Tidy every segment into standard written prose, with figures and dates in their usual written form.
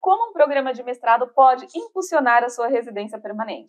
como um programa de mestrado pode impulsionar a sua residência permanente.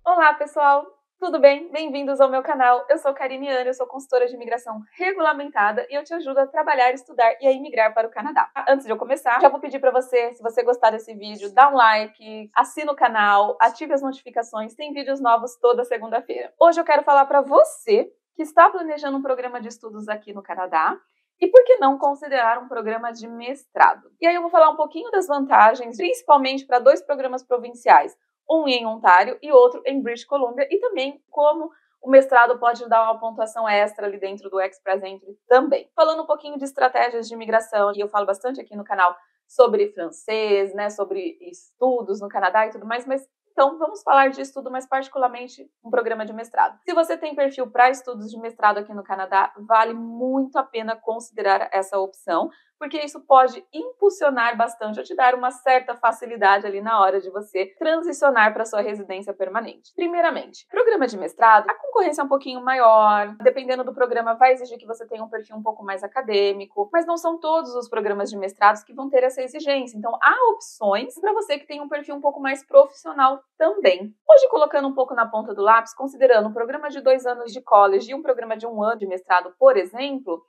Olá, pessoal! Tudo bem? Bem-vindos ao meu canal. Eu sou Karine Ana, eu sou consultora de imigração regulamentada e eu te ajudo a trabalhar, estudar e a imigrar para o Canadá. Antes de eu começar, já vou pedir para você, se você gostar desse vídeo, dá um like, assina o canal, ative as notificações, tem vídeos novos toda segunda-feira. Hoje eu quero falar para você que está planejando um programa de estudos aqui no Canadá e por que não considerar um programa de mestrado. E aí eu vou falar um pouquinho das vantagens, principalmente para dois programas provinciais, um em Ontário e outro em British Columbia, e também como o mestrado pode dar uma pontuação extra ali dentro do Express Entry também. Falando um pouquinho de estratégias de imigração, e eu falo bastante aqui no canal sobre francês, né, sobre estudos no Canadá e tudo mais, mas então vamos falar de estudo, mas particularmente um programa de mestrado. Se você tem perfil para estudos de mestrado aqui no Canadá, vale muito a pena considerar essa opção, porque isso pode impulsionar bastante ou te dar uma certa facilidade ali na hora de você transicionar para sua residência permanente. Primeiramente, programa de mestrado, a concorrência é um pouquinho maior, dependendo do programa vai exigir que você tenha um perfil um pouco mais acadêmico, mas não são todos os programas de mestrados que vão ter essa exigência, então há opções para você que tem um perfil um pouco mais profissional também. Hoje, colocando um pouco na ponta do lápis, considerando um programa de 2 anos de college e um programa de 1 ano de mestrado, por exemplo,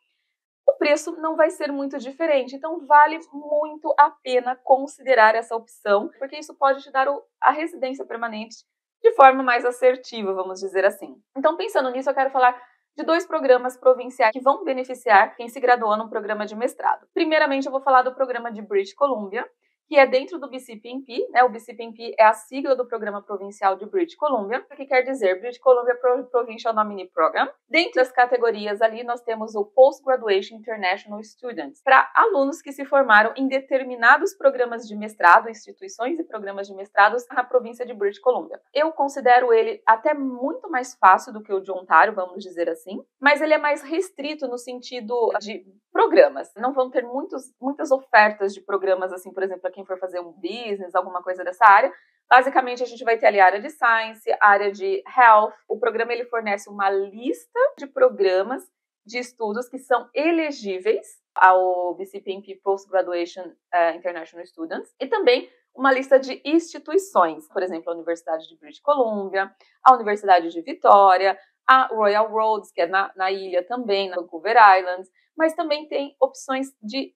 o preço não vai ser muito diferente, então vale muito a pena considerar essa opção, porque isso pode te dar a residência permanente de forma mais assertiva, vamos dizer assim. Então, pensando nisso, eu quero falar de 2 programas provinciais que vão beneficiar quem se graduou num programa de mestrado. Primeiramente, eu vou falar do programa de British Columbia, que é dentro do BC-PNP, né? O BC-PNP é a sigla do Programa Provincial de British Columbia, o que quer dizer British Columbia Provincial Nominee Program. Dentro das categorias ali, nós temos o Post-Graduation International Students, para alunos que se formaram em determinados programas de mestrado, instituições e programas de mestrados na província de British Columbia. Eu considero ele até muito mais fácil do que o de Ontário, vamos dizer assim, mas ele é mais restrito no sentido de programas. Não vão ter muitas ofertas de programas, assim, por exemplo, para quem for fazer um business, alguma coisa dessa área. Basicamente, a gente vai ter ali a área de Science, a área de Health. O programa ele fornece uma lista de programas de estudos que são elegíveis ao BC-PNP Post-Graduation International Students e também uma lista de instituições, por exemplo, a Universidade de British Columbia, a Universidade de Vitória, a Royal Roads, que é na ilha também, na Vancouver Island, mas também tem opções de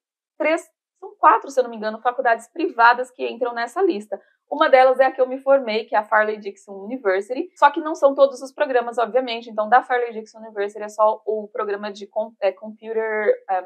4, se eu não me engano, faculdades privadas que entram nessa lista. Uma delas é a que eu me formei, que é a Fairleigh-Dixon University, só que não são todos os programas, obviamente. Então, da Fairleigh-Dixon University é só o programa de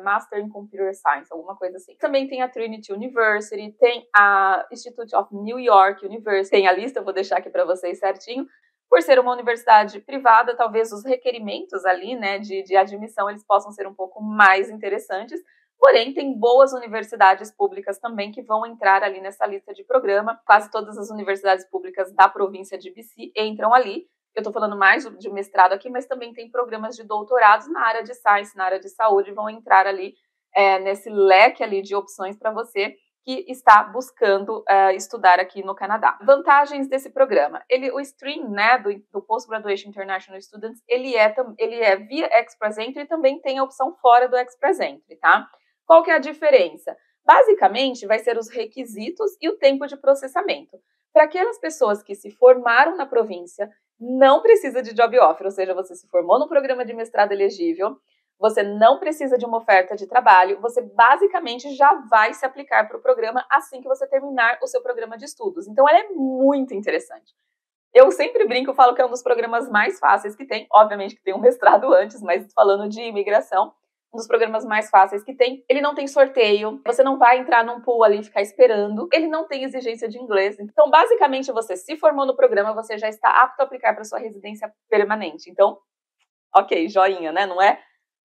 Master in Computer Science, alguma coisa assim. Também tem a Trinity University, tem a Institute of New York University, tem a lista, eu vou deixar aqui para vocês certinho. Por ser uma universidade privada, talvez os requerimentos ali, né, de admissão, eles possam ser um pouco mais interessantes. Porém, tem boas universidades públicas também que vão entrar ali nessa lista de programa. Quase todas as universidades públicas da província de BC entram ali. Eu estou falando mais de mestrado aqui, mas também tem programas de doutorados na área de Science, na área de saúde, vão entrar ali nesse leque ali de opções para você que está buscando estudar aqui no Canadá. Vantagens desse programa. O stream, né, do Post-Graduation International Students, ele é via Express Entry e também tem a opção fora do Express Entry, tá? Qual que é a diferença? Basicamente, vai ser os requisitos e o tempo de processamento. Para aquelas pessoas que se formaram na província, não precisa de job offer, ou seja, você se formou no programa de mestrado elegível, você não precisa de uma oferta de trabalho, você basicamente já vai se aplicar para o programa assim que você terminar o seu programa de estudos. Então, ela é muito interessante. Eu sempre brinco, falo que é um dos programas mais fáceis que tem, obviamente que tem um mestrado antes, mas falando de imigração, um dos programas mais fáceis que tem. Ele não tem sorteio, você não vai entrar num pool ali e ficar esperando, ele não tem exigência de inglês. Então, basicamente, você se formou no programa, você já está apto a aplicar para sua residência permanente. Então, ok, joinha, né? Não é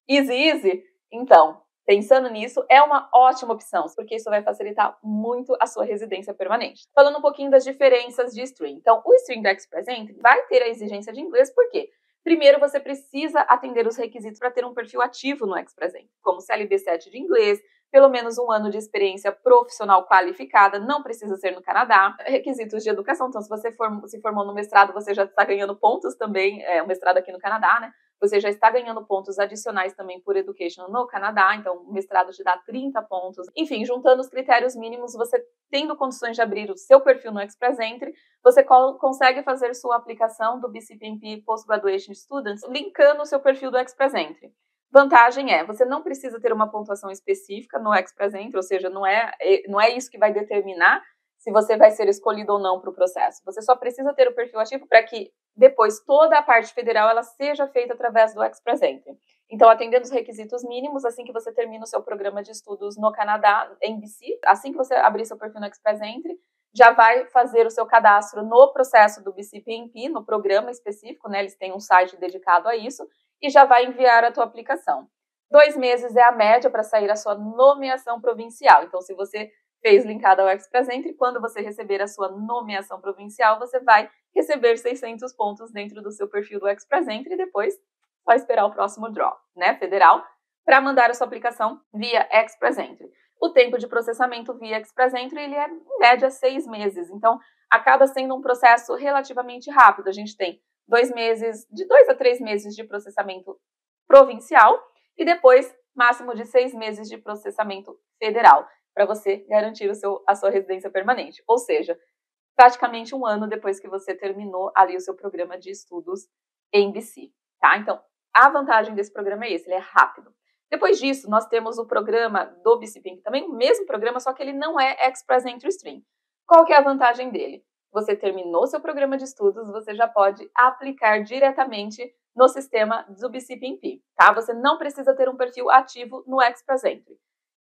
easy, easy? Então, pensando nisso, é uma ótima opção, porque isso vai facilitar muito a sua residência permanente. Falando um pouquinho das diferenças de stream. Então, o stream do Express Entry vai ter a exigência de inglês, por quê? Primeiro, você precisa atender os requisitos para ter um perfil ativo no Express Entry, como CLB7 de inglês, pelo menos 1 ano de experiência profissional qualificada, não precisa ser no Canadá. Requisitos de educação, então se você se formou no mestrado, você já está ganhando pontos também, o mestrado aqui no Canadá, né? Você já está ganhando pontos adicionais também por education no Canadá, então o mestrado te dá 30 pontos. Enfim, juntando os critérios mínimos, você tendo condições de abrir o seu perfil no Express Entry, você consegue fazer sua aplicação do BCPMP Post-Graduation Students linkando o seu perfil do Express Entry. Vantagem você não precisa ter uma pontuação específica no Express Entry, ou seja, não é isso que vai determinar se você vai ser escolhido ou não para o processo. Você só precisa ter o perfil ativo para que depois toda a parte federal ela seja feita através do Express Entry. Então, atendendo os requisitos mínimos, assim que você termina o seu programa de estudos no Canadá, em BC, assim que você abrir seu perfil no Express Entry, já vai fazer o seu cadastro no processo do BCPMP, no programa específico, né? Eles têm um site dedicado a isso, e já vai enviar a tua aplicação. 2 meses é a média para sair a sua nomeação provincial. Então, se você fez linkado ao Express Entry, quando você receber a sua nomeação provincial, você vai receber 600 pontos dentro do seu perfil do Express Entry e depois só esperar o próximo draw, né, federal, para mandar a sua aplicação via Express Entry. O tempo de processamento via Express Entry, ele é, em média, 6 meses. Então, acaba sendo um processo relativamente rápido. A gente tem 2 meses, de 2 a 3 meses de processamento provincial e depois, máximo de 6 meses de processamento federal, para você garantir a sua residência permanente. Ou seja, praticamente 1 ano depois que você terminou ali o seu programa de estudos em BC, tá? Então, a vantagem desse programa é esse, ele é rápido. Depois disso, nós temos o programa do BCPMP, também o mesmo programa, só que ele não é Express Entry Stream. Qual que é a vantagem dele? Você terminou seu programa de estudos, você já pode aplicar diretamente no sistema do BCPMP, tá? Você não precisa ter um perfil ativo no Express Entry.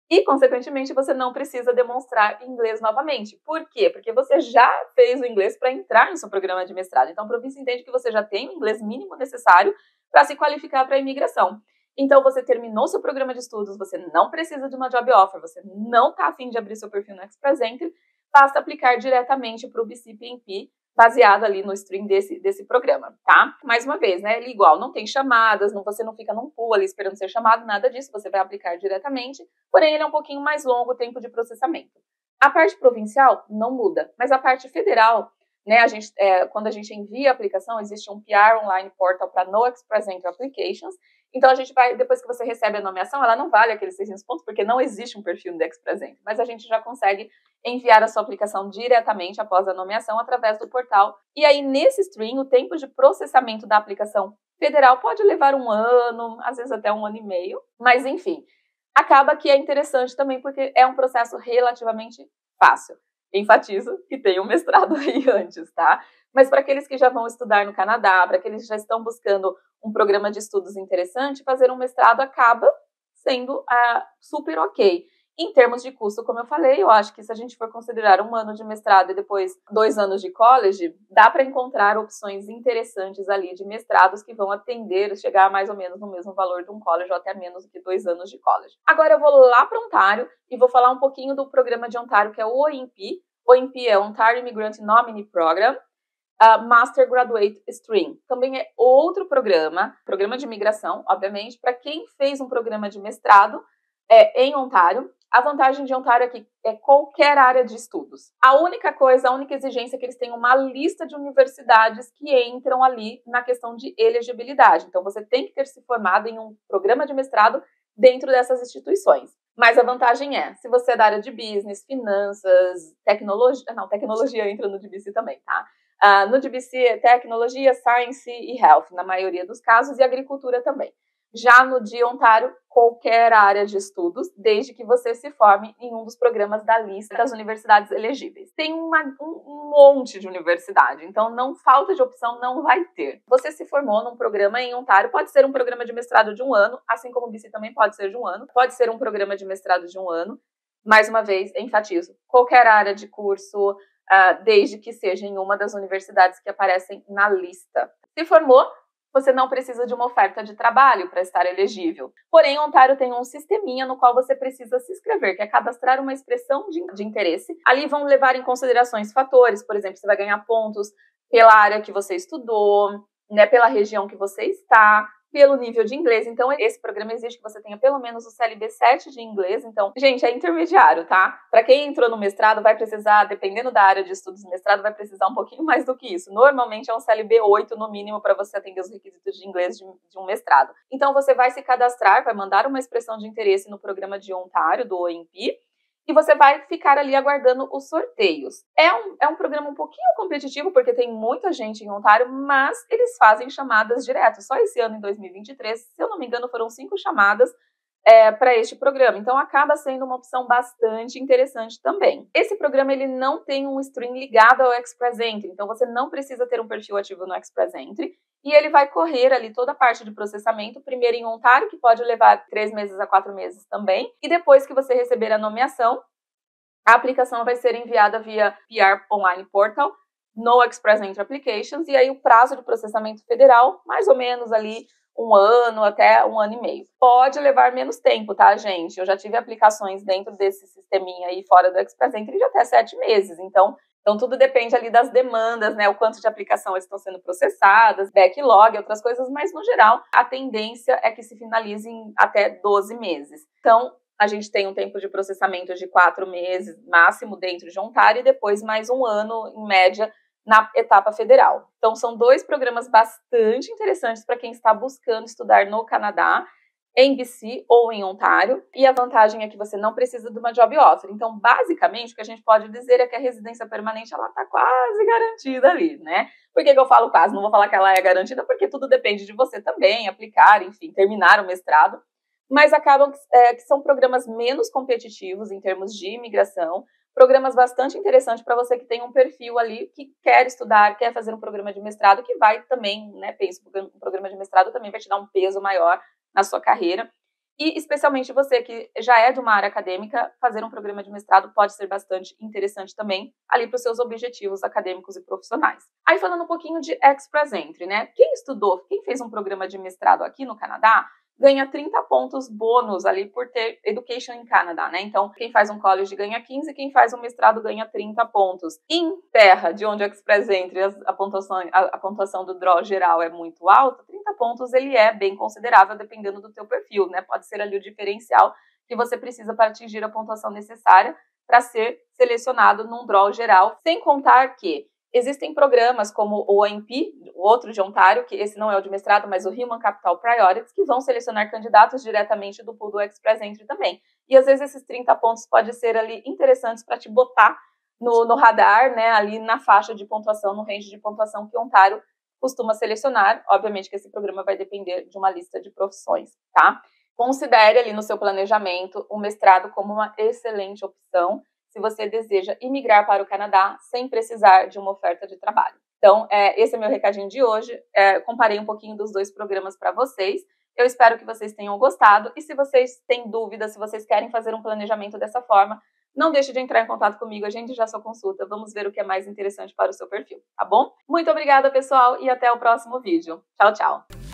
E, consequentemente, você não precisa demonstrar inglês novamente. Por quê? Porque você já fez o inglês para entrar no seu programa de mestrado. Então, a província entende que você já tem o inglês mínimo necessário para se qualificar para a imigração. Então, você terminou seu programa de estudos, você não precisa de uma job offer, você não está a fim de abrir seu perfil no Express Entry, basta aplicar diretamente para o BCPMP, baseado ali no stream desse programa, tá? Mais uma vez, né? Ele igual, não tem chamadas, você não fica num pool ali esperando ser chamado, nada disso, você vai aplicar diretamente, porém ele é um pouquinho mais longo o tempo de processamento. A parte provincial não muda, mas a parte federal, né? Quando a gente envia a aplicação, existe um PR Online Portal para No Express Entry Applications. Então, a gente vai, depois que você recebe a nomeação, ela não vale aqueles 600 pontos, porque não existe um perfil no Express Entry, mas a gente já consegue enviar a sua aplicação diretamente após a nomeação através do portal. E aí, nesse stream, o tempo de processamento da aplicação federal pode levar 1 ano, às vezes até 1 ano e meio, mas enfim, acaba que é interessante também porque é um processo relativamente fácil. Enfatizo que tem um mestrado aí antes, tá? Mas para aqueles que já vão estudar no Canadá, para aqueles que já estão buscando um programa de estudos interessante, fazer um mestrado acaba sendo super ok. Em termos de custo, como eu falei, eu acho que se a gente for considerar 1 ano de mestrado e depois 2 anos de college, dá para encontrar opções interessantes ali de mestrados que vão chegar mais ou menos no mesmo valor de um college ou até menos do que 2 anos de college. Agora eu vou lá para Ontário e vou falar um pouquinho do programa de Ontário, que é o OIMP. O OIMP é o Ontario Immigrant Nominee Program. Master Graduate Stream. Também é outro programa de imigração, obviamente, para quem fez um programa de mestrado em Ontário. A vantagem de Ontário aqui é qualquer área de estudos. A única exigência é que eles têm uma lista de universidades que entram ali na questão de elegibilidade. Então, você tem que ter se formado em um programa de mestrado dentro dessas instituições. Mas a vantagem se você é da área de business, finanças, tecnologia entra no DBC também, tá? No DBC é tecnologia, science e health, na maioria dos casos, e agricultura também. Já no de Ontário, qualquer área de estudos, desde que você se forme em um dos programas da lista das universidades elegíveis. Tem um monte de universidade, então não falta de opção, não vai ter. Você se formou num programa em Ontário, pode ser um programa de mestrado de 1 ano, assim como o BC também pode ser de 1 ano, pode ser um programa de mestrado de 1 ano. Mais uma vez, enfatizo, qualquer área de curso, desde que seja em uma das universidades que aparecem na lista. Se formou, você não precisa de uma oferta de trabalho para estar elegível. Porém, Ontário tem um sisteminha no qual você precisa se inscrever, que é cadastrar uma expressão de interesse. Ali vão levar em considerações fatores, por exemplo, você vai ganhar pontos pela área que você estudou, né, pela região que você está, pelo nível de inglês. Então, esse programa exige que você tenha pelo menos o CLB 7 de inglês. Então, gente, é intermediário, tá? Para quem entrou no mestrado, vai precisar, dependendo da área de estudos do mestrado, vai precisar um pouquinho mais do que isso. Normalmente é um CLB 8 no mínimo para você atender os requisitos de inglês de um mestrado. Então, você vai se cadastrar, vai mandar uma expressão de interesse no programa de Ontário, do OMP, e você vai ficar ali aguardando os sorteios. É um programa um pouquinho competitivo, porque tem muita gente em Ontário, mas eles fazem chamadas direto. Só esse ano, em 2023, se eu não me engano, foram 5 chamadas para este programa. Então, acaba sendo uma opção bastante interessante também. Esse programa, ele não tem um stream ligado ao Express Entry, então você não precisa ter um perfil ativo no Express Entry, e ele vai correr ali toda a parte de processamento, primeiro em Ontário, que pode levar 3 meses a 4 meses também, e depois que você receber a nomeação, a aplicação vai ser enviada via PR Online Portal, no Express Entry Applications, e aí o prazo de processamento federal, mais ou menos ali 1 ano até 1 ano e meio. Pode levar menos tempo, tá, gente? Eu já tive aplicações dentro desse sisteminha aí fora do Express Entry de até 7 meses, então tudo depende ali das demandas, né? O quanto de aplicação estão sendo processadas, backlog, outras coisas, mas no geral a tendência é que se finalize em até 12 meses. Então, a gente tem um tempo de processamento de 4 meses máximo dentro de Ontário e depois mais 1 ano, em média, na etapa federal. Então, são 2 programas bastante interessantes para quem está buscando estudar no Canadá, em BC ou em Ontário, e a vantagem é que você não precisa de uma job offer. Então, basicamente, o que a gente pode dizer é que a residência permanente, ela está quase garantida ali, né? Por que eu falo quase? Não vou falar que ela é garantida, porque tudo depende de você também, aplicar, enfim, terminar o mestrado, mas acabam que são programas menos competitivos em termos de imigração, programas bastante interessantes para você que tem um perfil ali, que quer estudar, quer fazer um programa de mestrado, que vai também, né, penso, um programa de mestrado também vai te dar um peso maior na sua carreira, e especialmente você que já é de uma área acadêmica, fazer um programa de mestrado pode ser bastante interessante também, ali para os seus objetivos acadêmicos e profissionais. Aí falando um pouquinho de Express Entry, né, quem estudou, quem fez um programa de mestrado aqui no Canadá, ganha 30 pontos bônus ali por ter Education in Canada, né? Então, quem faz um college ganha 15, quem faz um mestrado ganha 30 pontos. Em terra, de onde o Express Entry, a pontuação do draw geral é muito alta, 30 pontos ele é bem considerável, dependendo do teu perfil, né? Pode ser ali o diferencial que você precisa para atingir a pontuação necessária para ser selecionado num draw geral, sem contar que existem programas como o OMP, o outro de Ontário, que esse não é o de mestrado, mas o Human Capital Priorities, que vão selecionar candidatos diretamente do pool do Express Entry também. E às vezes esses 30 pontos podem ser ali interessantes para te botar no radar, né, ali na faixa de pontuação, no range de pontuação que Ontário costuma selecionar. Obviamente que esse programa vai depender de uma lista de profissões, tá? Considere ali no seu planejamento o mestrado como uma excelente opção, se você deseja imigrar para o Canadá sem precisar de uma oferta de trabalho. Então, esse é meu recadinho de hoje. Comparei um pouquinho dos 2 programas para vocês. Eu espero que vocês tenham gostado. E se vocês têm dúvidas, se vocês querem fazer um planejamento dessa forma, não deixe de entrar em contato comigo. A gente já só consulta. Vamos ver o que é mais interessante para o seu perfil, tá bom? Muito obrigada, pessoal, e até o próximo vídeo. Tchau, tchau!